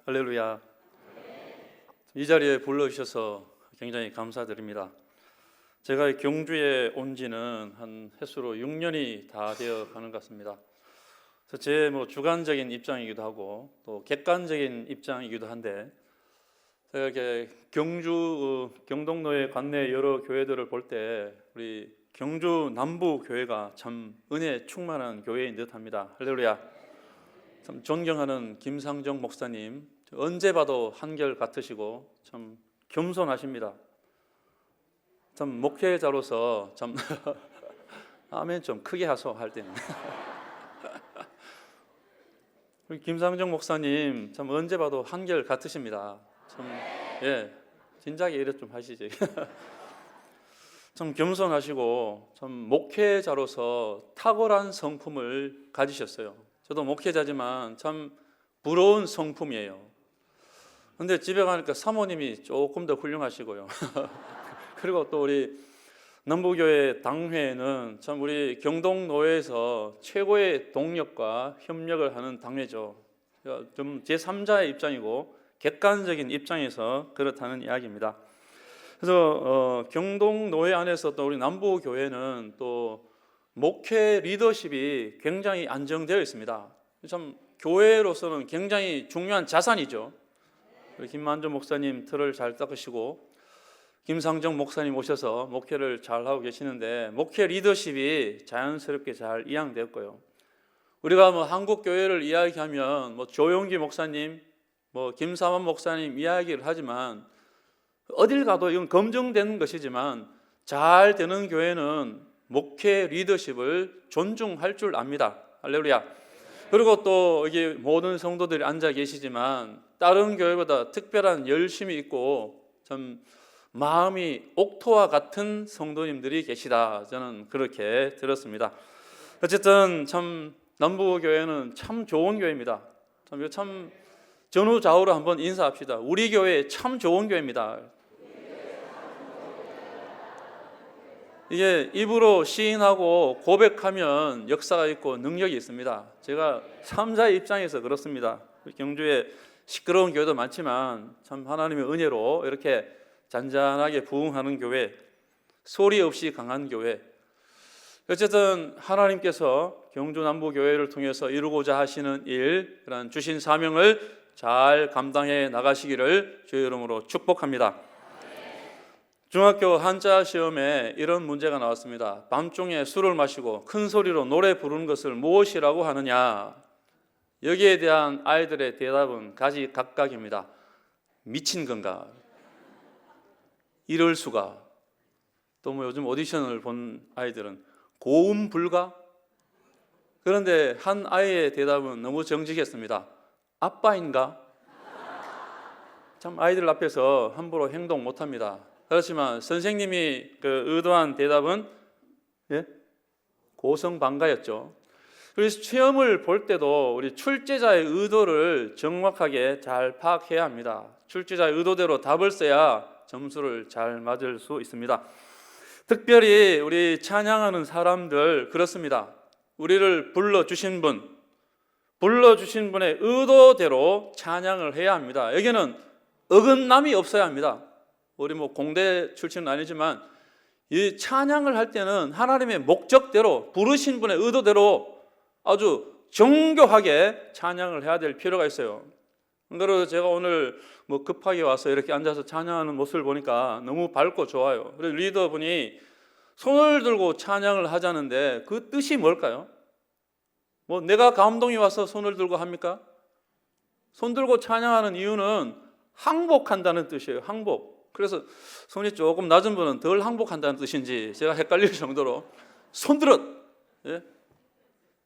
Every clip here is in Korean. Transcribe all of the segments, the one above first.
할렐루야. 이 자리에 불러주셔서 굉장히 감사드립니다. 제가 경주에 온 지는 한 횟수로 6년이 다 되어 가는 것 같습니다. 그래서 제 주관적인 입장이기도 하고 또 객관적인 입장이기도 한데, 제가 이렇게 경주 경동로의 관내 여러 교회들을 볼 때 우리 경주 남부 교회가 참 은혜 충만한 교회인 듯합니다. 할렐루야. 참 존경하는 김상정 목사님, 언제 봐도 한결 같으시고 참 겸손하십니다. 참 목회자로서 참 아멘 좀 크게 하소 할 때는 우리 김상정 목사님 참 언제 봐도 한결 같으십니다. 참 진작에 이래 좀 하시지. 참 겸손하시고 참 목회자로서 탁월한 성품을 가지셨어요. 저도 목회자지만 참 부러운 성품이에요. 근데 집에 가니까 사모님이 조금 더 훌륭하시고요. 그리고 또 우리 남부교회 당회는 참 우리 경동노회에서 최고의 동력과 협력을 하는 당회죠. 좀 제3자의 입장이고 객관적인 입장에서 그렇다는 이야기입니다. 그래서 경동노회 안에서 또 우리 남부교회는 또 목회 리더십이 굉장히 안정되어 있습니다. 참 교회로서는 굉장히 중요한 자산이죠. 김만조 목사님 틀을 잘 닦으시고 김상정 목사님 오셔서 목회를 잘 하고 계시는데, 목회 리더십이 자연스럽게 잘 이양되었고요. 우리가 한국 교회를 이야기하면 조용기 목사님, 김사만 목사님 이야기를 하지만 어딜 가도 이건 검증되는 것이지만 잘 되는 교회는 목회 리더십을 존중할 줄 압니다. 할렐루야. 그리고 또 여기 모든 성도들이 앉아 계시지만 다른 교회보다 특별한 열심이 있고 참 마음이 옥토와 같은 성도님들이 계시다, 저는 그렇게 들었습니다. 어쨌든 참 남부교회는 참 좋은 교회입니다. 참 전후좌우로 한번 인사합시다. 우리 교회 참 좋은 교회입니다. 이게 입으로 시인하고 고백하면 역사가 있고 능력이 있습니다. 제가 3자의 입장에서 그렇습니다. 경주에 시끄러운 교회도 많지만 참 하나님의 은혜로 이렇게 잔잔하게 부흥하는 교회, 소리 없이 강한 교회. 어쨌든 하나님께서 경주 남부교회를 통해서 이루고자 하시는 일, 그런 주신 사명을 잘 감당해 나가시기를 주의 이름으로 축복합니다. 중학교 한자 시험에 이런 문제가 나왔습니다. 밤중에 술을 마시고 큰 소리로 노래 부르는 것을 무엇이라고 하느냐? 여기에 대한 아이들의 대답은 가지각각입니다. 미친 건가? 이럴 수가. 또 요즘 오디션을 본 아이들은 고음 불가? 그런데 한 아이의 대답은 너무 정직했습니다. 아빠인가? 참 아이들 앞에서 함부로 행동 못합니다. 그렇지만 선생님이 의도한 대답은 고성방가였죠. 그래서 시험을 볼 때도 우리 출제자의 의도를 정확하게 잘 파악해야 합니다. 출제자의 의도대로 답을 써야 점수를 잘 맞을 수 있습니다. 특별히 우리 찬양하는 사람들 그렇습니다. 우리를 불러주신 분의 의도대로 찬양을 해야 합니다. 여기는 어긋남이 없어야 합니다. 우리 공대 출신은 아니지만 이 찬양을 할 때는 하나님의 목적대로, 부르신 분의 의도대로 아주 정교하게 찬양을 해야 될 필요가 있어요. 그래서 제가 오늘 급하게 와서 이렇게 앉아서 찬양하는 모습을 보니까 너무 밝고 좋아요. 그래서 리더분이 손을 들고 찬양을 하자는데 그 뜻이 뭘까요? 내가 감동이 와서 손을 들고 합니까? 손 들고 찬양하는 이유는 항복한다는 뜻이에요. 항복. 그래서 손이 조금 낮은 분은 덜 항복한다는 뜻인지 제가 헷갈릴 정도로 손들었.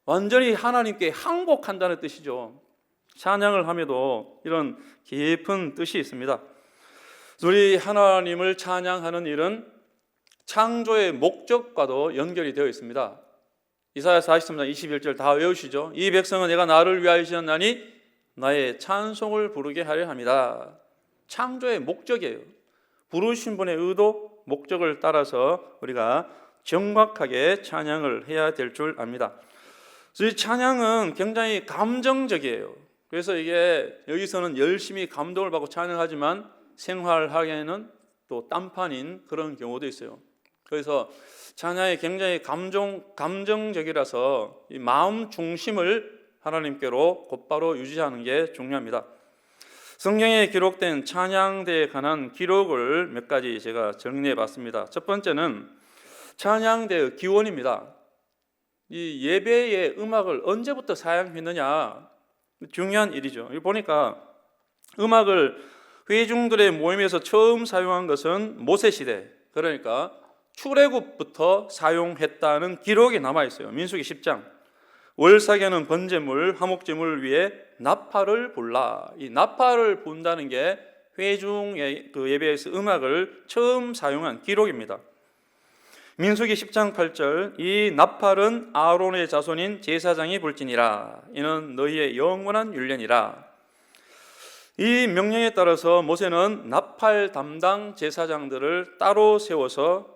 완전히 하나님께 항복한다는 뜻이죠. 찬양을 함에도 이런 깊은 뜻이 있습니다. 우리 하나님을 찬양하는 일은 창조의 목적과도 연결이 되어 있습니다. 이사야 43장 21절 다 외우시죠? 이 백성은 내가 나를 위하여 지었나니 나의 찬송을 부르게 하려 합니다. 창조의 목적이에요. 부르신 분의 의도, 목적을 따라서 우리가 정확하게 찬양을 해야 될 줄 압니다. 이 찬양은 굉장히 감정적이에요. 그래서 이게 여기서는 열심히 감동을 받고 찬양하지만 생활하기에는 또 딴판인 그런 경우도 있어요. 그래서 찬양이 굉장히 감정적이라서 이 마음 중심을 하나님께로 곧바로 유지하는 게 중요합니다. 성경에 기록된 찬양대에 관한 기록을 몇 가지 제가 정리해 봤습니다. 첫 번째는 찬양대의 기원입니다. 이 예배의 음악을 언제부터 사용했느냐, 중요한 일이죠. 여기 보니까 음악을 회중들의 모임에서 처음 사용한 것은 모세 시대, 그러니까 출애굽부터 사용했다는 기록이 남아 있어요. 민수기 10장. 월사계는 번제물, 화목제물을 위해 나팔을 불라. 이 나팔을 분다는 게 회중의 그 예배에서 음악을 처음 사용한 기록입니다. 민수기 10장 8절, 이 나팔은 아론의 자손인 제사장이 불지니라. 이는 너희의 영원한 율례니라. 이 명령에 따라서 모세는 나팔 담당 제사장들을 따로 세워서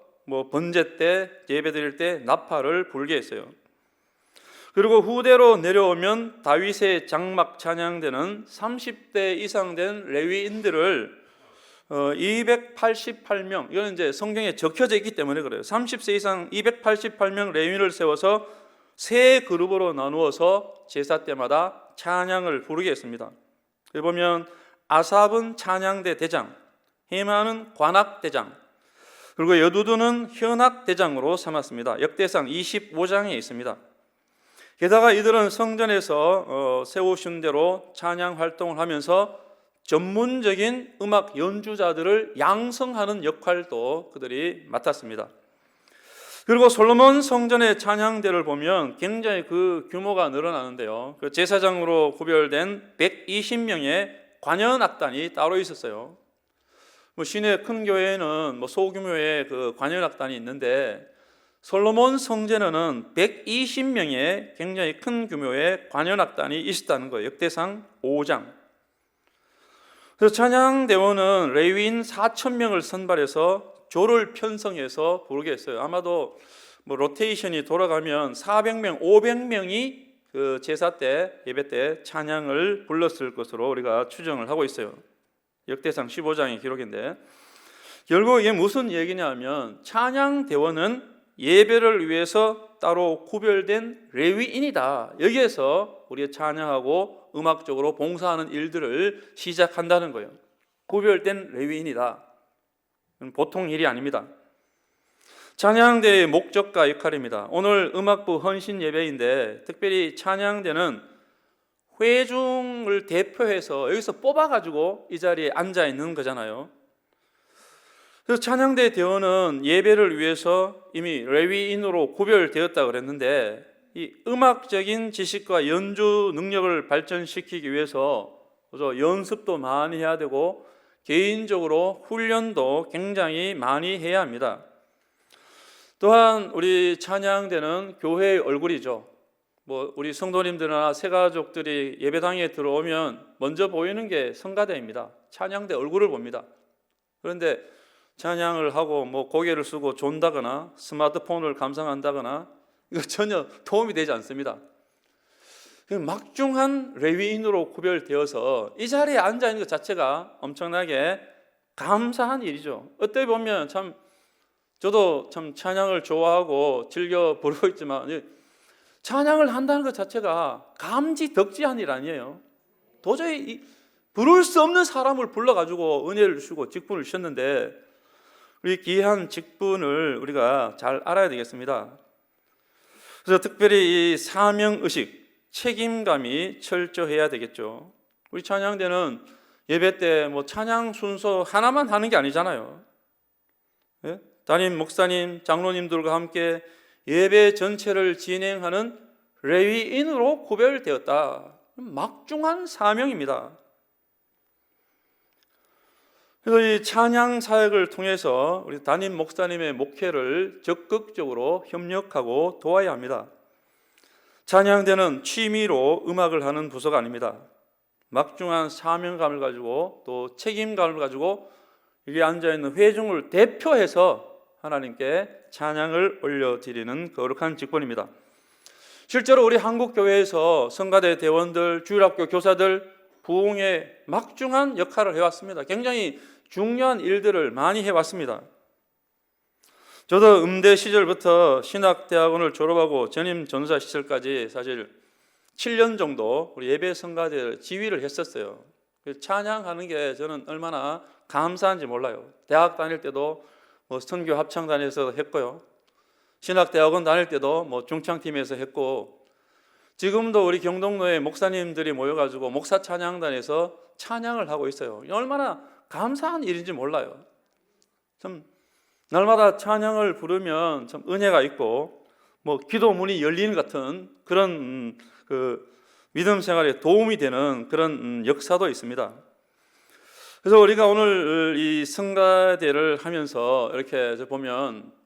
번제 때, 예배 드릴 때 나팔을 불게 했어요. 그리고 후대로 내려오면 다윗의 장막 찬양대는 30대 이상 된 레위인들을 288명, 이거는 이제 성경에 적혀져 있기 때문에 그래요. 30세 이상 288명 레위인을 세워서 세 그룹으로 나누어서 제사 때마다 찬양을 부르게 했습니다. 여기 보면 아삽은 찬양대 대장, 헤만은 관악대장, 그리고 여두두는 현악대장으로 삼았습니다. 역대상 25장에 있습니다. 게다가 이들은 성전에서 세우신 대로 찬양 활동을 하면서 전문적인 음악 연주자들을 양성하는 역할도 그들이 맡았습니다. 그리고 솔로몬 성전의 찬양대를 보면 굉장히 그 규모가 늘어나는데요. 그 제사장으로 구별된 120명의 관현악단이 따로 있었어요. 시내 큰 교회에는 소규모의 그 관현악단이 있는데 솔로몬 성전에는 120명의 굉장히 큰 규모의 관현악단이 있었다는 거예요. 역대상 5장. 그래서 찬양대원은 레위인 4,000명을 선발해서 조를 편성해서 부르게 했어요. 아마도 로테이션이 돌아가면 400명, 500명이 그 제사 때, 예배 때 찬양을 불렀을 것으로 우리가 추정을 하고 있어요. 역대상 15장의 기록인데, 결국 이게 무슨 얘기냐 하면 찬양대원은 예배를 위해서 따로 구별된 레위인이다. 여기에서 우리가 찬양하고 음악적으로 봉사하는 일들을 시작한다는 거예요. 구별된 레위인이다. 보통 일이 아닙니다. 찬양대의 목적과 역할입니다. 오늘 음악부 헌신 예배인데 특별히 찬양대는 회중을 대표해서 여기서 뽑아가지고 이 자리에 앉아 있는 거잖아요. 그래서 찬양대 대원은 예배를 위해서 이미 레위인으로 구별되었다 그랬는데 이 음악적인 지식과 연주 능력을 발전시키기 위해서 연습도 많이 해야 되고 개인적으로 훈련도 굉장히 많이 해야 합니다. 또한 우리 찬양대는 교회의 얼굴이죠. 우리 성도님들이나 새가족들이 예배당에 들어오면 먼저 보이는 게 성가대입니다. 찬양대 얼굴을 봅니다. 그런데 찬양을 하고 고개를 숙고 존다거나 스마트폰을 감상한다거나 이거 전혀 도움이 되지 않습니다. 막중한 레위인으로 구별되어서 이 자리에 앉아 있는 것 자체가 엄청나게 감사한 일이죠. 어떻게 보면 저도 참 찬양을 좋아하고 즐겨 부르고 있지만 찬양을 한다는 것 자체가 감지덕지한 일 아니에요. 도저히 부를 수 없는 사람을 불러가지고 은혜를 주시고 직분을 주셨는데 우리 귀한 직분을 우리가 잘 알아야 되겠습니다. 그래서 특별히 이 사명의식, 책임감이 철저해야 되겠죠. 우리 찬양대는 예배 때 찬양 순서 하나만 하는 게 아니잖아요. 예? 담임 목사님, 장로님들과 함께 예배 전체를 진행하는 레위인으로 구별되었다. 막중한 사명입니다. 그래서 이 찬양 사역을 통해서 우리 담임 목사님의 목회를 적극적으로 협력하고 도와야 합니다. 찬양대는 취미로 음악을 하는 부서가 아닙니다. 막중한 사명감을 가지고 또 책임감을 가지고 여기 앉아있는 회중을 대표해서 하나님께 찬양을 올려드리는 거룩한 직분입니다. 실제로 우리 한국 교회에서 성가대 대원들, 주일학교 교사들 부흥에 막중한 역할을 해왔습니다. 굉장히 중요한 일들을 많이 해왔습니다. 저도 음대 시절부터 신학대학원을 졸업하고 전임 전사 시절까지 사실 7년 정도 우리 예배 성가대를 지휘를 했었어요. 찬양하는 게 저는 얼마나 감사한지 몰라요. 대학 다닐 때도 선교 합창단에서 했고요. 신학대학원 다닐 때도 중창팀에서 했고, 지금도 우리 경동로에 목사님들이 모여가지고 목사 찬양단에서 찬양을 하고 있어요. 얼마나 감사한 일인지 몰라요. 참 날마다 찬양을 부르면 참 은혜가 있고 기도 문이 열리는 같은 그런 믿음 생활에 도움이 되는 그런 역사도 있습니다. 그래서 우리가 오늘 이 성가대를 하면서 이렇게 보면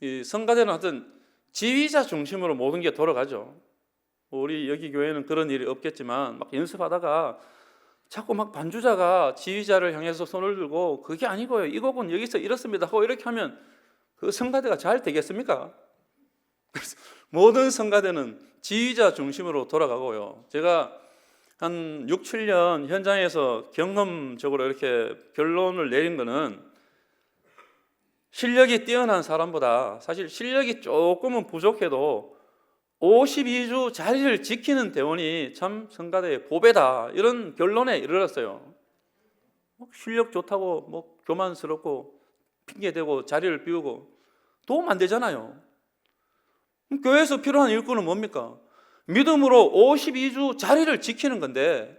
이 성가대는 하여튼 지휘자 중심으로 모든 게 돌아가죠. 우리 여기 교회는 그런 일이 없겠지만 막 연습하다가 자꾸 막 반주자가 지휘자를 향해서 손을 들고 그게 아니고요, 이 곡은 여기서 이렇습니다 하고 이렇게 하면 그 성가대가 잘 되겠습니까? 모든 성가대는 지휘자 중심으로 돌아가고요. 제가 한 6, 7년 현장에서 경험적으로 이렇게 결론을 내린 거는, 실력이 뛰어난 사람보다 사실 실력이 조금은 부족해도 52주 자리를 지키는 대원이 참 성가대의 보배다, 이런 결론에 이르렀어요. 실력 좋다고 교만스럽고 핑계대고 자리를 비우고 도움 안 되잖아요. 교회에서 필요한 일꾼은 뭡니까? 믿음으로 52주 자리를 지키는 건데,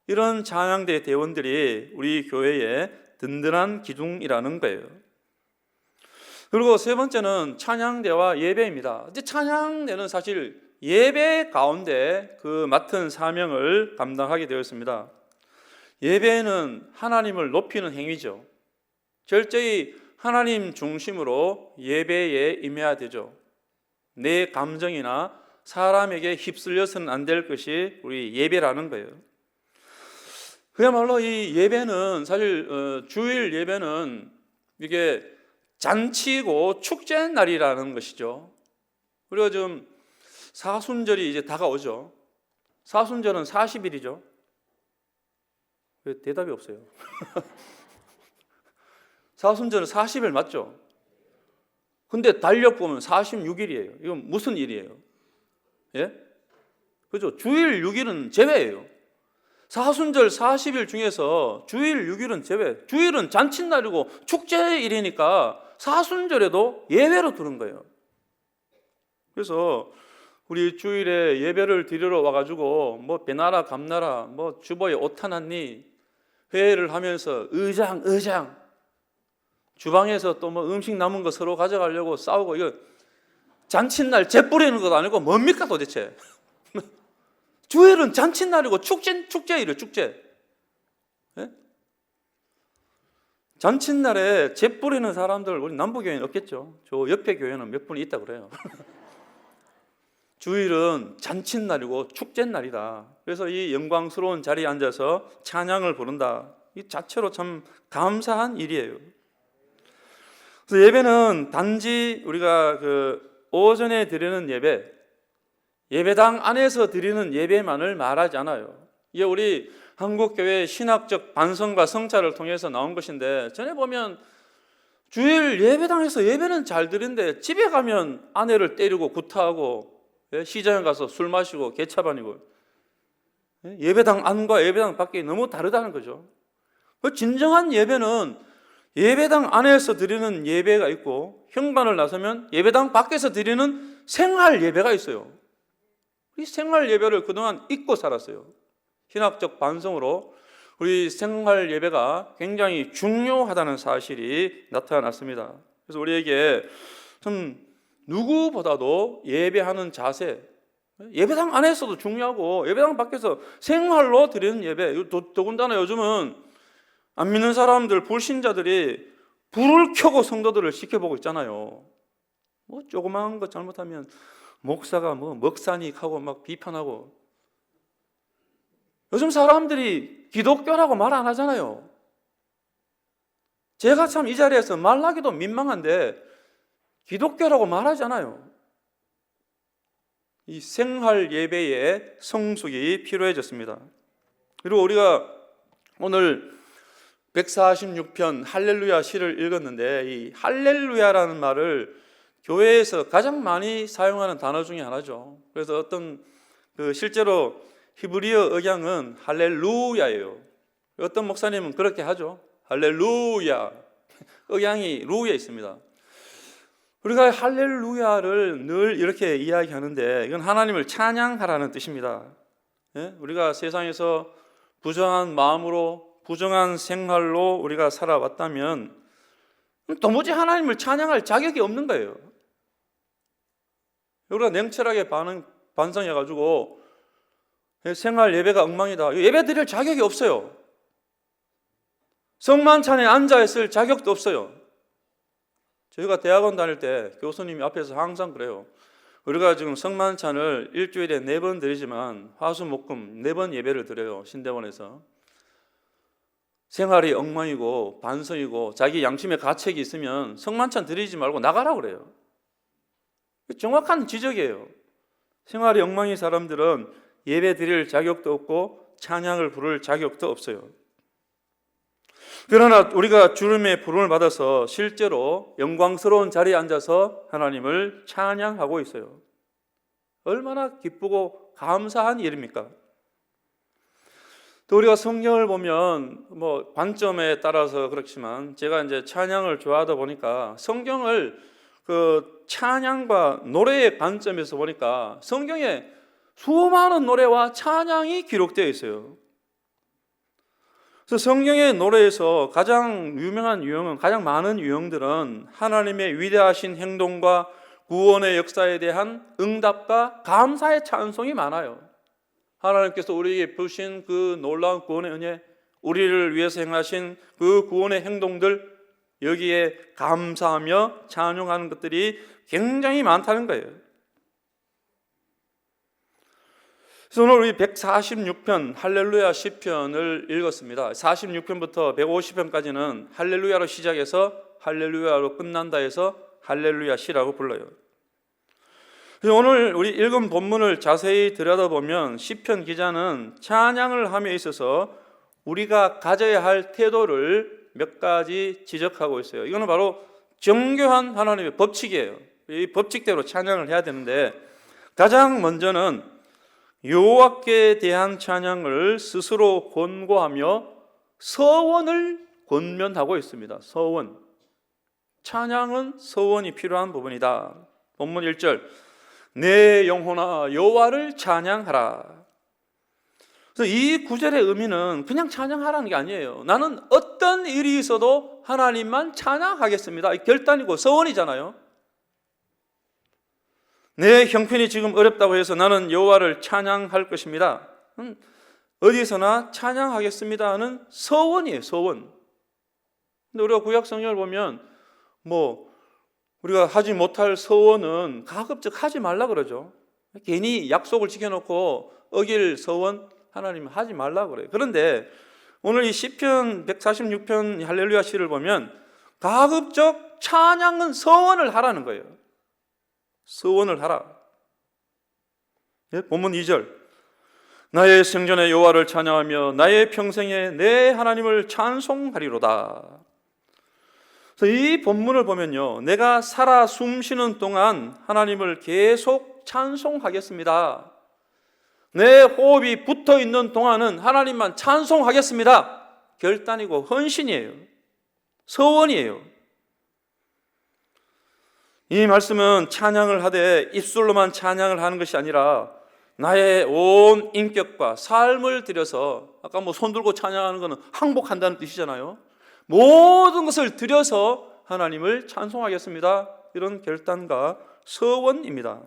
이런 찬양대 대원들이 우리 교회의 든든한 기둥이라는 거예요. 그리고 세 번째는 찬양대와 예배입니다. 이제 찬양대는 사실 예배 가운데 그 맡은 사명을 감당하게 되었습니다. 예배는 하나님을 높이는 행위죠. 철저히 하나님 중심으로 예배에 임해야 되죠. 내 감정이나 사람에게 휩쓸려서는 안 될 것이 우리 예배라는 거예요. 그야말로 이 예배는 사실 주일 예배는 이게 잔치고 축제 날이라는 것이죠. 그리고 좀 사순절이 이제 다가오죠. 사순절은 40일이죠. 왜 대답이 없어요? 사순절은 40일 맞죠? 근데 달력 보면 46일이에요. 이건 무슨 일이에요? 예? 그죠? 주일 6일은 제외예요. 사순절 40일 중에서 주일 6일은 제외. 주일은 잔칫날이고 축제일이니까 사순절에도 예외로 두는 거예요. 그래서 우리 주일에 예배를 드리러 와가지고 배나라 감나라 주보에 오타났니 회의를 하면서 의장 주방에서 또 음식 남은 거 서로 가져가려고 싸우고, 이거 잔칫날 재 뿌리는 것도 아니고 뭡니까 도대체? 주일은 잔칫날이고 축제일이에요, 축제. 예? 잔칫날에 재 뿌리는 사람들 우리 남부교회는 없겠죠. 저 옆에 교회는 몇 분이 있다고 그래요. 주일은 잔칫날이고 축제날이다. 그래서 이 영광스러운 자리에 앉아서 찬양을 부른다. 이 자체로 참 감사한 일이에요. 그래서 예배는 단지 우리가 오전에 드리는 예배, 예배당 안에서 드리는 예배만을 말하지 않아요. 이게 우리 한국교회의 신학적 반성과 성찰을 통해서 나온 것인데, 전에 보면 주일 예배당에서 예배는 잘 드리는데 집에 가면 아내를 때리고 구타하고, 시장에 가서 술 마시고 개차반이고, 예배당 안과 예배당 밖이 너무 다르다는 거죠. 진정한 예배는 예배당 안에서 드리는 예배가 있고, 현관을 나서면 예배당 밖에서 드리는 생활 예배가 있어요. 이 생활 예배를 그동안 잊고 살았어요. 신학적 반성으로 우리 생활 예배가 굉장히 중요하다는 사실이 나타났습니다. 그래서 우리에게 좀 누구보다도 예배하는 자세, 예배당 안에서도 중요하고 예배당 밖에서 생활로 드리는 예배, 더군다나 요즘은 안 믿는 사람들, 불신자들이 불을 켜고 성도들을 지켜보고 있잖아요. 조그마한 거 잘못하면 목사가 먹사닉하고 막 비판하고. 요즘 사람들이 기독교라고 말 안 하잖아요. 제가 참 이 자리에서 말하기도 민망한데 기독교라고 말하잖아요. 이 생활 예배의 성숙이 필요해졌습니다. 그리고 우리가 오늘 146편 할렐루야 시를 읽었는데, 이 할렐루야라는 말을 교회에서 가장 많이 사용하는 단어 중에 하나죠. 그래서 어떤 실제로 히브리어 억양은 할렐루야예요. 어떤 목사님은 그렇게 하죠. 할렐루야. 억양이 루에 있습니다. 우리가 할렐루야를 늘 이렇게 이야기하는데, 이건 하나님을 찬양하라는 뜻입니다. 우리가 세상에서 부정한 마음으로, 부정한 생활로 우리가 살아왔다면 도무지 하나님을 찬양할 자격이 없는 거예요. 우리가 냉철하게 반성해가지고 생활 예배가 엉망이다, 예배 드릴 자격이 없어요. 성만찬에 앉아있을 자격도 없어요. 저희가 대학원 다닐 때 교수님이 앞에서 항상 그래요. 우리가 지금 성만찬을 일주일에 4번 드리지만 화수목금 4번 예배를 드려요. 신대원에서. 생활이 엉망이고 반성이고 자기 양심에 가책이 있으면 성만찬 드리지 말고 나가라고 그래요. 정확한 지적이에요. 생활이 엉망인 사람들은 예배 드릴 자격도 없고 찬양을 부를 자격도 없어요. 그러나 우리가 주님의 부름을 받아서 실제로 영광스러운 자리에 앉아서 하나님을 찬양하고 있어요. 얼마나 기쁘고 감사한 일입니까? 또 우리가 성경을 보면 관점에 따라서 그렇지만, 제가 이제 찬양을 좋아하다 보니까 성경을 찬양과 노래의 관점에서 보니까 성경에 수많은 노래와 찬양이 기록되어 있어요. 그래서 성경의 노래에서 가장 유명한 유형은, 가장 많은 유형들은 하나님의 위대하신 행동과 구원의 역사에 대한 응답과 감사의 찬송이 많아요. 하나님께서 우리에게 부신 그 놀라운 구원의 은혜, 우리를 위해서 행하신 그 구원의 행동들, 여기에 감사하며 찬양하는 것들이 굉장히 많다는 거예요. 그래서 오늘 우리 146편 할렐루야 시편을 읽었습니다. 46편부터 150편까지는 할렐루야로 시작해서 할렐루야로 끝난다 해서 할렐루야 시라고 불러요. 그래서 오늘 우리 읽은 본문을 자세히 들여다보면 시편 기자는 찬양을 함에 있어서 우리가 가져야 할 태도를 몇 가지 지적하고 있어요. 이거는 바로 정교한 하나님의 법칙이에요. 이 법칙대로 찬양을 해야 되는데, 가장 먼저는 여호와께 대한 찬양을 스스로 권고하며 서원을 권면하고 있습니다. 서원. 찬양은 서원이 필요한 부분이다. 본문 1절, 내 영혼아 여호와를 찬양하라. 그래서 이 구절의 의미는 그냥 찬양하라는 게 아니에요. 나는 어떤 일이 있어도 하나님만 찬양하겠습니다. 결단이고 서원이잖아요. 내 형편이 지금 어렵다고 해서 나는 여호와를 찬양할 것입니다. 어디서나 찬양하겠습니다는 서원이에요. 서원. 근데 우리가 구약 성경을 보면 우리가 하지 못할 서원은 가급적 하지 말라 그러죠. 괜히 약속을 지켜놓고 어길 서원 하나님 하지 말라 그래요. 그런데 오늘 이 시편 146편 할렐루야 시를 보면 가급적 찬양은 서원을 하라는 거예요. 서원을 하라. 본문 2절, 나의 생전에 여호와를 찬양하며 나의 평생에 내 하나님을 찬송하리로다. 그래서 이 본문을 보면요, 내가 살아 숨쉬는 동안 하나님을 계속 찬송하겠습니다. 내 호흡이 붙어 있는 동안은 하나님만 찬송하겠습니다. 결단이고 헌신이에요. 서원이에요. 이 말씀은 찬양을 하되 입술로만 찬양을 하는 것이 아니라 나의 온 인격과 삶을 들여서, 아까 손 들고 찬양하는 것은 항복한다는 뜻이잖아요. 모든 것을 들여서 하나님을 찬송하겠습니다. 이런 결단과 서원입니다.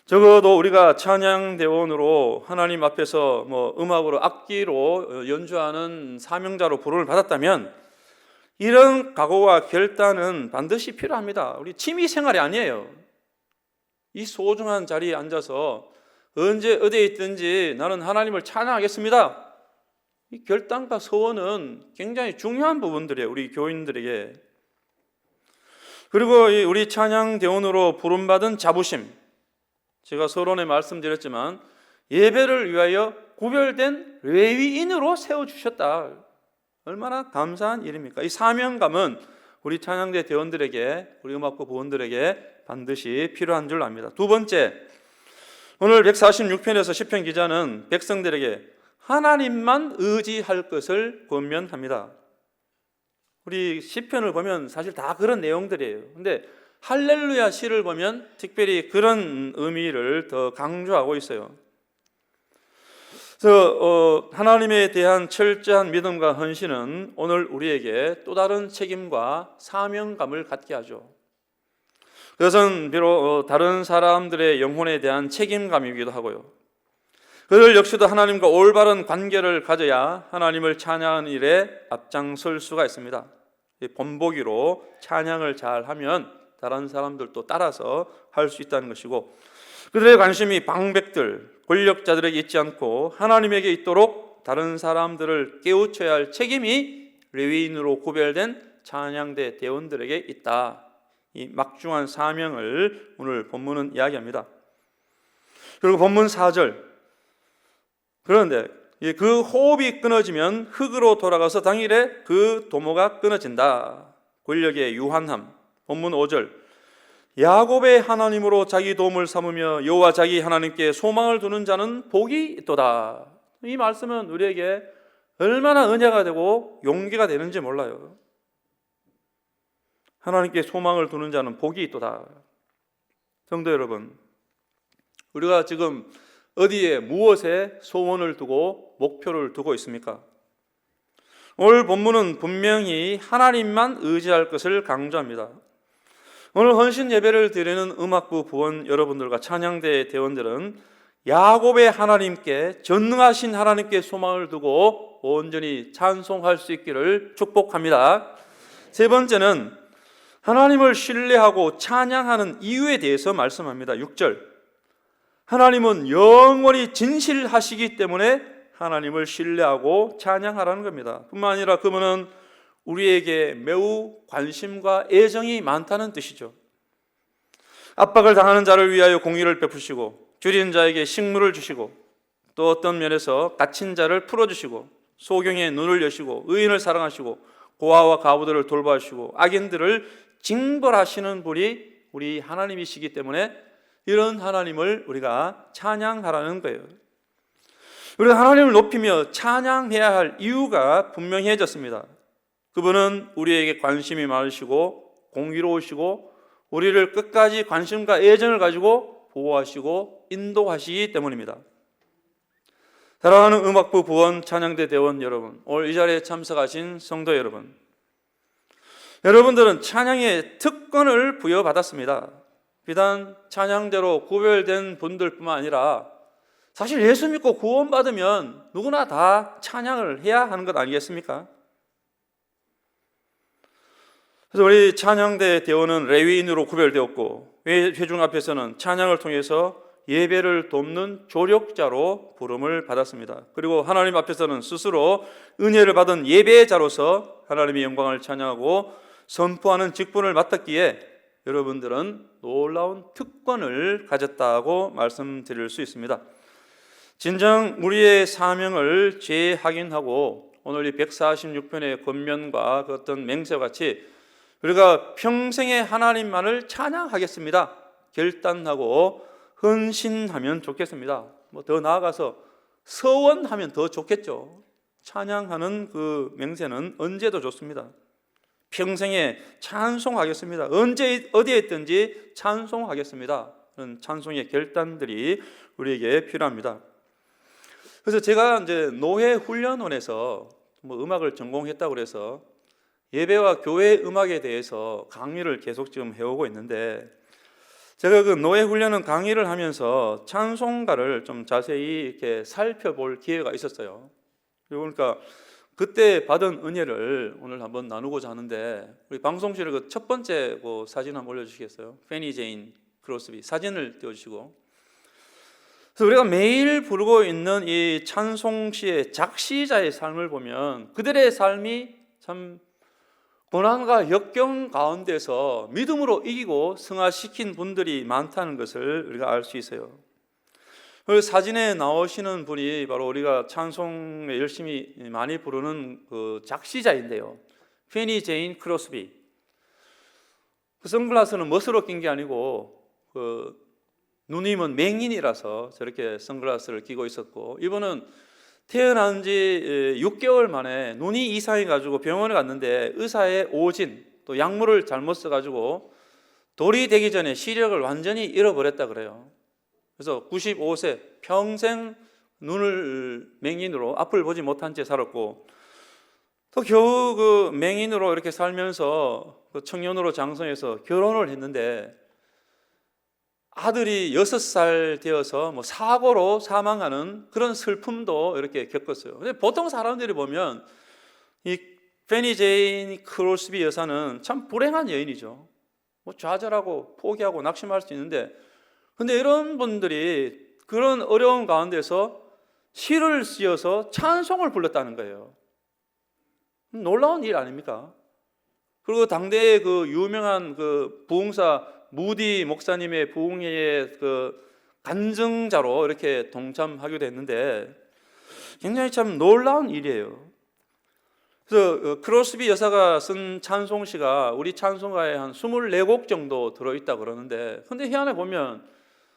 적어도 우리가 찬양대원으로 하나님 앞에서 음악으로 악기로 연주하는 사명자로 부름을 받았다면 이런 각오와 결단은 반드시 필요합니다. 우리 취미생활이 아니에요. 이 소중한 자리에 앉아서 언제 어디에 있든지 나는 하나님을 찬양하겠습니다. 이 결단과 소원은 굉장히 중요한 부분들이에요. 우리 교인들에게. 그리고 우리 찬양대원으로 부름받은 자부심, 제가 서론에 말씀드렸지만 예배를 위하여 구별된 레위인으로 세워주셨다. 얼마나 감사한 일입니까? 이 사명감은 우리 찬양대 대원들에게, 우리 음악부 부원들에게 반드시 필요한 줄 압니다. 두 번째, 오늘 146편에서 시편 기자는 백성들에게 하나님만 의지할 것을 권면합니다. 우리 시편을 보면 사실 다 그런 내용들이에요. 근데 할렐루야 시를 보면 특별히 그런 의미를 더 강조하고 있어요. 그래서 하나님에 대한 철저한 믿음과 헌신은 오늘 우리에게 또 다른 책임과 사명감을 갖게 하죠. 그것은 비록 다른 사람들의 영혼에 대한 책임감이기도 하고요. 그들 역시도 하나님과 올바른 관계를 가져야 하나님을 찬양하는 일에 앞장설 수가 있습니다. 본보기로 찬양을 잘하면 다른 사람들도 따라서 할 수 있다는 것이고, 그들의 관심이 방백들, 권력자들에게 있지 않고 하나님에게 있도록 다른 사람들을 깨우쳐야 할 책임이 레위인으로 구별된 찬양대 대원들에게 있다. 이 막중한 사명을 오늘 본문은 이야기합니다. 그리고 본문 4절, 그런데 그 호흡이 끊어지면 흙으로 돌아가서 당일에 그 도모가 끊어진다. 권력의 유한함. 본문 5절, 야곱의 하나님으로 자기 도움을 삼으며 여호와 자기 하나님께 소망을 두는 자는 복이 있도다. 이 말씀은 우리에게 얼마나 은혜가 되고 용기가 되는지 몰라요. 하나님께 소망을 두는 자는 복이 있도다. 성도 여러분, 우리가 지금 어디에 무엇에 소원을 두고 목표를 두고 있습니까? 오늘 본문은 분명히 하나님만 의지할 것을 강조합니다. 오늘 헌신 예배를 드리는 음악부 부원 여러분들과 찬양대 대원들은 야곱의 하나님께, 전능하신 하나님께 소망을 두고 온전히 찬송할 수 있기를 축복합니다. 세 번째는 하나님을 신뢰하고 찬양하는 이유에 대해서 말씀합니다. 6절, 하나님은 영원히 진실하시기 때문에 하나님을 신뢰하고 찬양하라는 겁니다. 뿐만 아니라 그분은 우리에게 매우 관심과 애정이 많다는 뜻이죠. 압박을 당하는 자를 위하여 공의를 베푸시고, 줄인 자에게 식물을 주시고, 또 어떤 면에서 갇힌 자를 풀어주시고, 소경의 눈을 여시고, 의인을 사랑하시고, 고아와 과부들을 돌봐주시고, 악인들을 징벌하시는 분이 우리 하나님이시기 때문에 이런 하나님을 우리가 찬양하라는 거예요. 우리가 하나님을 높이며 찬양해야 할 이유가 분명해졌습니다. 그분은 우리에게 관심이 많으시고 공의로우시고 우리를 끝까지 관심과 애정을 가지고 보호하시고 인도하시기 때문입니다. 사랑하는 음악부 부원 찬양대 대원 여러분, 오늘 이 자리에 참석하신 성도 여러분, 여러분들은 찬양의 특권을 부여받았습니다. 비단 찬양대로 구별된 분들뿐만 아니라 사실 예수 믿고 구원받으면 누구나 다 찬양을 해야 하는 것 아니겠습니까? 그래서 우리 찬양대 대원은 레위인으로 구별되었고, 회중 앞에서는 찬양을 통해서 예배를 돕는 조력자로 부름을 받았습니다. 그리고 하나님 앞에서는 스스로 은혜를 받은 예배자로서 하나님의 영광을 찬양하고 선포하는 직분을 맡았기에 여러분들은 놀라운 특권을 가졌다고 말씀드릴 수 있습니다. 진정 우리의 사명을 재확인하고 오늘 이 146편의 권면과 그 어떤 맹세와 같이 우리가 평생에 하나님만을 찬양하겠습니다 결단하고 헌신하면 좋겠습니다. 더 나아가서 서원하면 더 좋겠죠. 찬양하는 그 맹세는 언제도 좋습니다. 평생에 찬송하겠습니다. 언제 어디에 있든지 찬송하겠습니다. 그런 찬송의 결단들이 우리에게 필요합니다. 그래서 제가 이제 노회훈련원에서 음악을 전공했다고 그래서 예배와 교회 음악에 대해서 강의를 계속 지금 해오고 있는데, 제가 그 노회훈련원 강의를 하면서 찬송가를 좀 자세히 이렇게 살펴볼 기회가 있었어요. 그러니까 그때 받은 은혜를 오늘 한번 나누고자 하는데, 우리 방송실에 그 첫 번째 그 사진 한번 올려주시겠어요? 페니 제인 크로스비 사진을 띄워주시고. 그래서 우리가 매일 부르고 있는 이 찬송시의 작시자의 삶을 보면 그들의 삶이 참 고난과 역경 가운데서 믿음으로 이기고 승화시킨 분들이 많다는 것을 우리가 알 수 있어요. 그 사진에 나오시는 분이 바로 우리가 찬송에 열심히 많이 부르는 그 작시자인데요, 페니 제인 크로스비. 그 선글라스는 멋으로 낀 게 아니고 그 누님은 맹인이라서 저렇게 선글라스를 끼고 있었고, 이분은 태어난 지 6개월 만에 눈이 이상해가지고 병원에 갔는데 의사의 오진 또 약물을 잘못 써가지고 돌이 되기 전에 시력을 완전히 잃어버렸다 그래요. 그래서 95세 평생 눈을 맹인으로 앞을 보지 못한 채 살았고, 또 겨우 그 맹인으로 이렇게 살면서 그 청년으로 장성해서 결혼을 했는데 아들이 6살 되어서 뭐 사고로 사망하는 그런 슬픔도 이렇게 겪었어요. 근데 보통 사람들이 보면 이 페니 제인 크로스비 여사는 참 불행한 여인이죠. 뭐 좌절하고 포기하고 낙심할 수 있는데, 근데 이런 분들이 그런 어려운 가운데서 시를 쓰어서 찬송을 불렀다는 거예요. 놀라운 일 아닙니까? 그리고 당대의 그 유명한 그 부흥사 무디 목사님의 부흥회의 그 간증자로 이렇게 동참하게 됐는데 굉장히 참 놀라운 일이에요. 그래서 크로스비 여사가 쓴 찬송시가 우리 찬송가에 한 24곡 정도 들어있다 그러는데, 근데 희한해 보면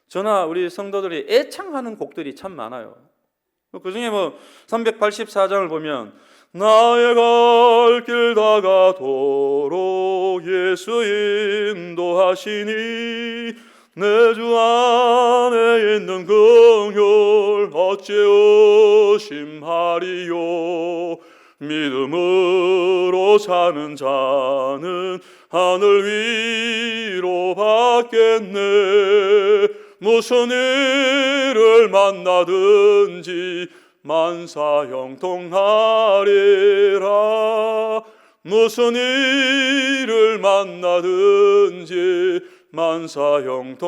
저나 우리 성도들이 애창하는 곡들이 참 많아요. 그 중에 뭐 384장을 보면 나의 갈 길 다가도록 예수 인도하시니 내 주 안에 있는 긍휼 어찌 의심하리요. 믿음으로 사는 자는 하늘 위로 받겠네. 무슨 일을 만나든지 만사 형통하리라. 무슨 일을 만나든지 만사 형통하리라.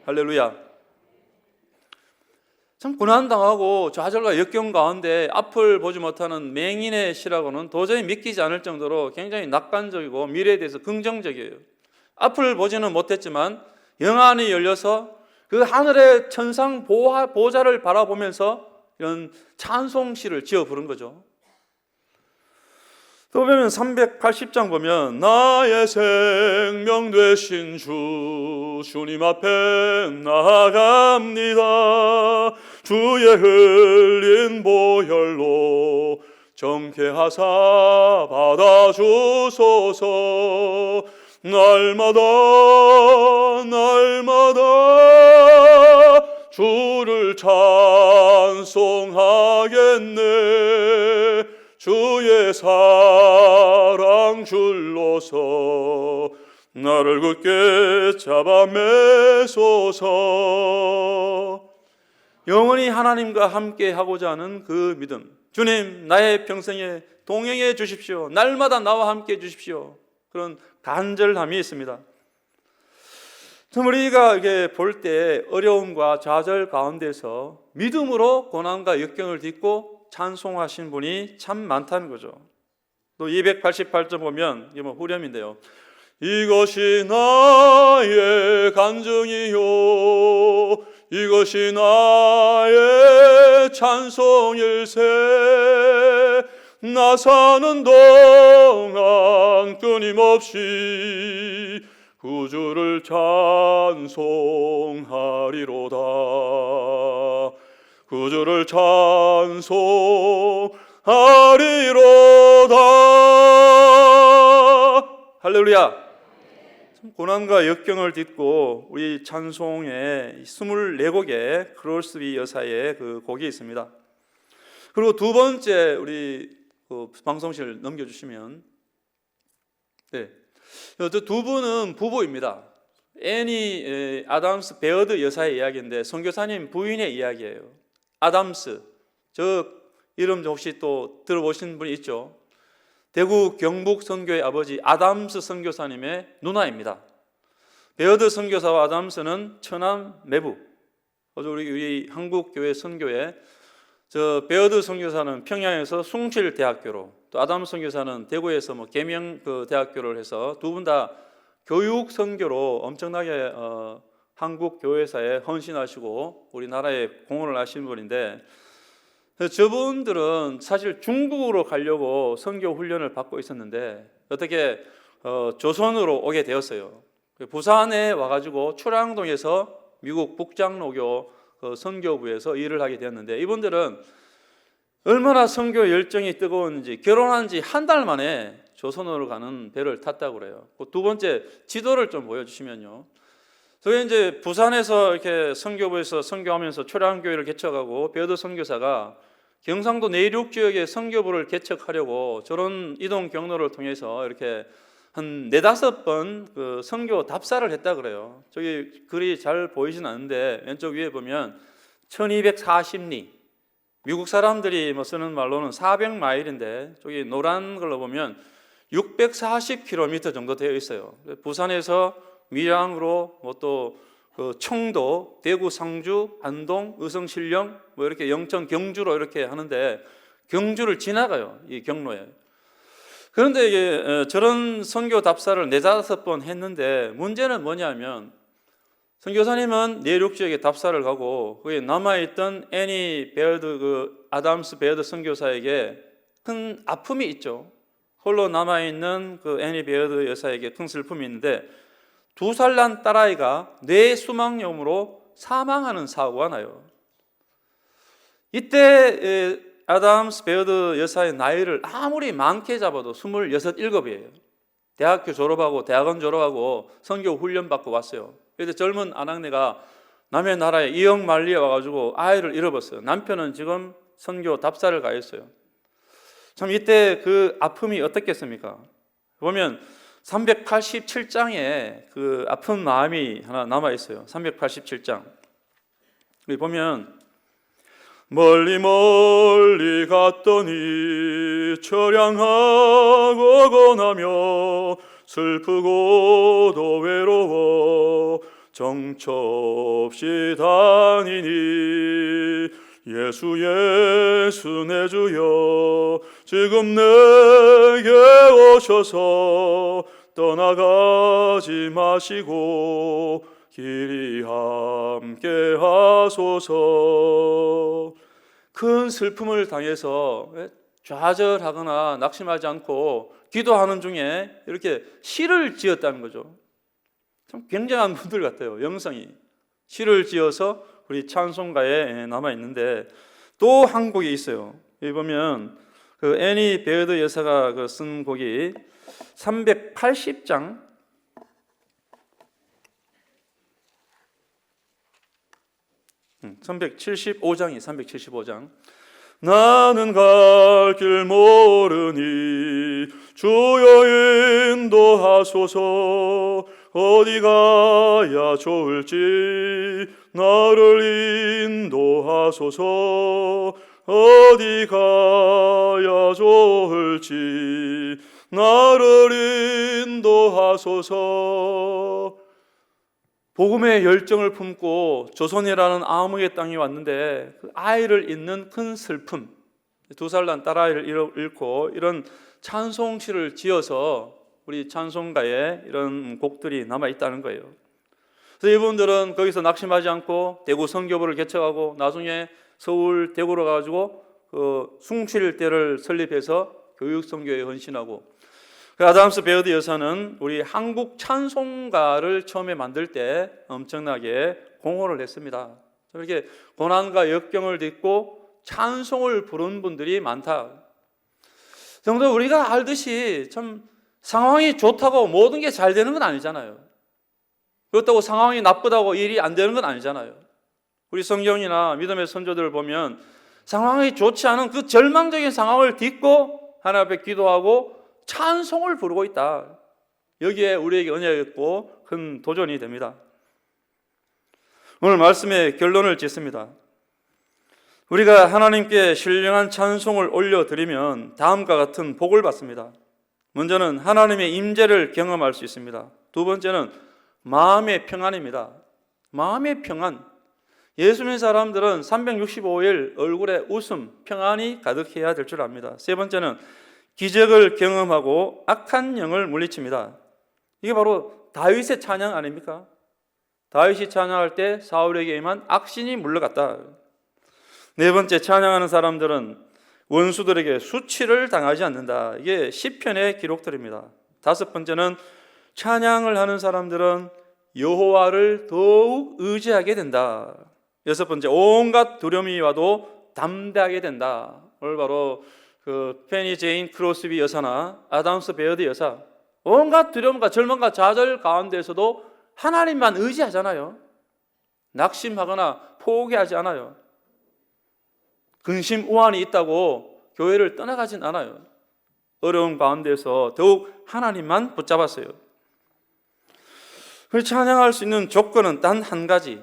할렐루야. 참 고난당하고 좌절과 역경 가운데 앞을 보지 못하는 맹인의 시라고는 도저히 믿기지 않을 정도로 굉장히 낙관적이고 미래에 대해서 긍정적이에요. 앞을 보지는 못했지만 영안이 열려서 그 하늘의 천상 보좌를 바라보면서 이런 찬송시를 지어 부른 거죠. 또 보면 380장 보면 나의 생명 되신 주님 앞에 나아갑니다. 주의 흘린 보혈로 정케하사 받아주소서. 날마다 주를 찬송하겠네. 주의 사랑 줄로서 나를 굳게 잡아 매소서. 영원히 하나님과 함께 하고자 하는 그 믿음, 주님 나의 평생에 동행해 주십시오. 날마다 나와 함께 해 주십시오. 그런 간절함이 있습니다. 우리가 이렇게 볼 때 어려움과 좌절 가운데서 믿음으로 고난과 역경을 딛고 찬송하신 분이 참 많다는 거죠. 또 288절 보면 이게 뭐 후렴인데요. 이것이 나의 간증이요 이것이 나의 찬송일세. 나 사는 동안 끊임없이 구주를 찬송하리로다. 구주를 찬송하리로다. 할렐루야. 고난과 역경을 딛고 우리 찬송의 24곡의 크로스비 여사의 그 곡이 있습니다. 그리고 두 번째 우리 그 방송실 넘겨주시면, 네, 두 분은 부부입니다. 애니 아담스 베어드 여사의 이야기인데 선교사님 부인의 이야기예요. 아담스, 저 이름 혹시 또 들어보신 분이 있죠? 대구 경북 선교의 아버지 아담스 선교사님의 누나입니다. 베어드 선교사와 아담스는 처남 매부, 우리 한국 교회 선교에 저 베어드 선교사는 평양에서 숭실대학교로, 또 아담 선교사는 대구에서 계명 그 대학교를 해서 두 분 다 교육 선교로 엄청나게 한국 교회사에 헌신하시고 우리나라에 공헌을 하신 분인데, 저분들은 사실 중국으로 가려고 선교 훈련을 받고 있었는데 어떻게 조선으로 오게 되었어요. 부산에 와가지고 출항동에서 미국 북장로교 선교부에서 일을 하게 되었는데, 이분들은 얼마나 선교 열정이 뜨거웠는지 결혼한 지 한 달 만에 조선으로 가는 배를 탔다고 그래요. 두 번째 지도를 좀 보여주시면요. 저희 이제 부산에서 이렇게 선교부에서 선교하면서 출항교회를 개척하고 베어드 선교사가 경상도 내륙 지역에 선교부를 개척하려고 저런 이동 경로를 통해서 이렇게 한 4-5번 그 선교 답사를 했다 그래요. 저기 글이 잘 보이진 않는데 왼쪽 위에 보면 1240리, 미국 사람들이 쓰는 말로는 400마일인데 저기 노란 걸로 보면 640km 정도 되어 있어요. 부산에서 밀양으로 또 그 청도, 대구, 상주, 안동, 의성, 신령 이렇게 영천, 경주로 이렇게 하는데 경주를 지나가요, 이 경로에. 그런데 이게 저런 선교 답사를 4-5번 했는데 문제는 뭐냐면, 선교사님은 내륙 지역에 답사를 가고 거기에 남아있던 애니 베어드 아담스 베어드 선교사에게 큰 아픔이 있죠. 홀로 남아있는 그 애니 베어드 여사에게 큰 슬픔이 있는데 2살 난 딸아이가 뇌수막염으로 사망하는 사고가 나요. 이때 아담스 베어드 여사의 나이를 아무리 많게 잡아도 26, 7이에요. 대학교 졸업하고 대학원 졸업하고 선교 훈련 받고 왔어요. 그래서 젊은 아낙네가 남의 나라에 이역만리에 와가지고 아이를 잃어버렸어요. 남편은 지금 선교 답사를 가 있어요. 참 이때 그 아픔이 어떻겠습니까? 보면 387장에 그 아픈 마음이 하나 남아 있어요. 387장. 여기 보면 멀리 멀리 갔더니 처량하고 고나며 슬프고도 외로워 정처 없이 다니니 예수 예수 내 주여 지금 내게 오셔서 떠나가지 마시고 길이 함께 하소서. 큰 슬픔을 당해서 좌절하거나 낙심하지 않고 기도하는 중에 이렇게 시를 지었다는 거죠. 참 굉장한 분들 같아요. 영성이 시를 지어서 우리 찬송가에 남아 있는데, 또 한 곡이 있어요. 여기 보면 그 애니 베어드 여사가 쓴 곡이 380장 375장. 나는 갈 길 모르니 주여 인도하소서. 어디 가야 좋을지 나를 인도하소서. 어디 가야 좋을지 나를 인도하소서. 복음의 열정을 품고 조선이라는 암흑의 땅에 왔는데 그 아이를 잃는 큰 슬픔, 2살 난 딸아이를 잃고 이런 찬송시를 지어서 우리 찬송가에 이런 곡들이 남아있다는 거예요. 그래서 이분들은 거기서 낙심하지 않고 대구 선교부를 개척하고 나중에 서울, 대구로 가가지고 그 숭실대를 설립해서 교육선교에 헌신하고, 아담스 베어드 여사는 우리 한국 찬송가를 처음에 만들 때 엄청나게 공헌을 했습니다. 이렇게 고난과 역경을 딛고 찬송을 부른 분들이 많다. 정도 우리가 알듯이 참 상황이 좋다고 모든 게 잘 되는 건 아니잖아요. 그렇다고 상황이 나쁘다고 일이 안 되는 건 아니잖아요. 우리 성경이나 믿음의 선조들을 보면 상황이 좋지 않은 그 절망적인 상황을 딛고 하나님 앞에 기도하고 찬송을 부르고 있다. 여기에 우리에게 은혜가 있고 큰 도전이 됩니다. 오늘 말씀의 결론을 짓습니다. 우리가 하나님께 신령한 찬송을 올려드리면 다음과 같은 복을 받습니다. 먼저는 하나님의 임재를 경험할 수 있습니다. 두 번째는 마음의 평안입니다. 마음의 평안. 예수 믿는 사람들은 365일 얼굴에 웃음, 평안이 가득해야 될 줄 압니다. 세 번째는 기적을 경험하고 악한 영을 물리칩니다. 이게 바로 다윗의 찬양 아닙니까? 다윗이 찬양할 때 사울에게 임한 악신이 물러갔다. 네 번째, 찬양하는 사람들은 원수들에게 수치를 당하지 않는다. 이게 시편의 기록들입니다. 다섯 번째는 찬양을 하는 사람들은 여호와를 더욱 의지하게 된다. 여섯 번째, 온갖 두려움이 와도 담대하게 된다. 오늘 바로 그 페니 제인 크로스비 여사나 아담스 베어드 여사, 온갖 두려움과 절망과 좌절 가운데서도 하나님만 의지하잖아요. 낙심하거나 포기하지 않아요. 근심 우환이 있다고 교회를 떠나가진 않아요. 어려운 가운데서 더욱 하나님만 붙잡았어요. 찬양할 수 있는 조건은 단 한 가지,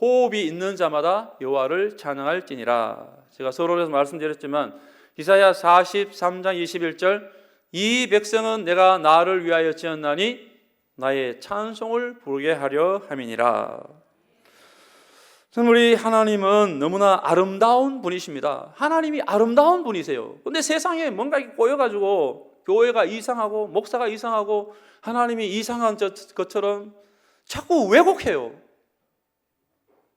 호흡이 있는 자마다 여호와를 찬양할지니라. 제가 서론에서 말씀드렸지만 이사야 43장 21절, 이 백성은 내가 나를 위하여 지었나니 나의 찬송을 부르게 하려 함이니라. 우리 하나님은 너무나 아름다운 분이십니다. 하나님이 아름다운 분이세요. 근데 세상에 뭔가 꼬여가지고 교회가 이상하고 목사가 이상하고 하나님이 이상한 것처럼 자꾸 왜곡해요.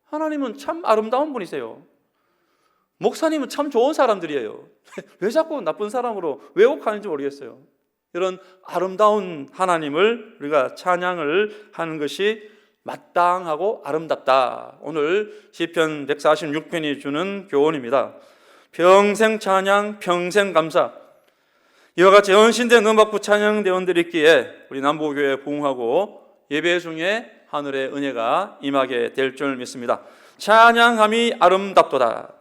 하나님은 참 아름다운 분이세요. 목사님은 참 좋은 사람들이에요. 왜 자꾸 나쁜 사람으로 왜곡하는지 모르겠어요. 이런 아름다운 하나님을 우리가 찬양을 하는 것이 마땅하고 아름답다. 오늘 시편 146편이 주는 교훈입니다. 평생 찬양, 평생 감사. 이와 같이 헌신된 음악부 찬양대원들이 있기에 우리 남부교회 부흥하고 예배 중에 하늘의 은혜가 임하게 될 줄 믿습니다. 찬양함이 아름답도다.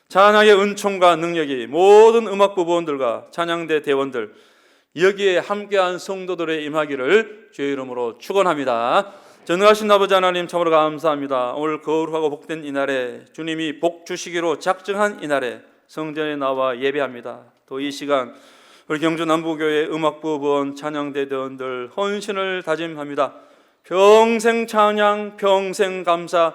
찬양의 은총과 능력이 모든 음악부 부원들과 찬양대 대원들, 여기에 함께한 성도들의 임하기를 주의 이름으로 축원합니다. 전능하신 아버지 하나님, 참으로 감사합니다. 오늘 거룩하고 복된 이날에 주님이 복 주시기로 작정한 이날에 성전에 나와 예배합니다. 또 이 시간 우리 경주 남부교회 음악부 부원 찬양대 대원들 헌신을 다짐합니다. 평생 찬양, 평생 감사,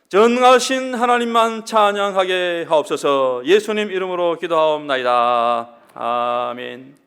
전능하신 하나님만 찬양하게 하옵소서. 예수님 이름으로 기도하옵나이다. 아멘.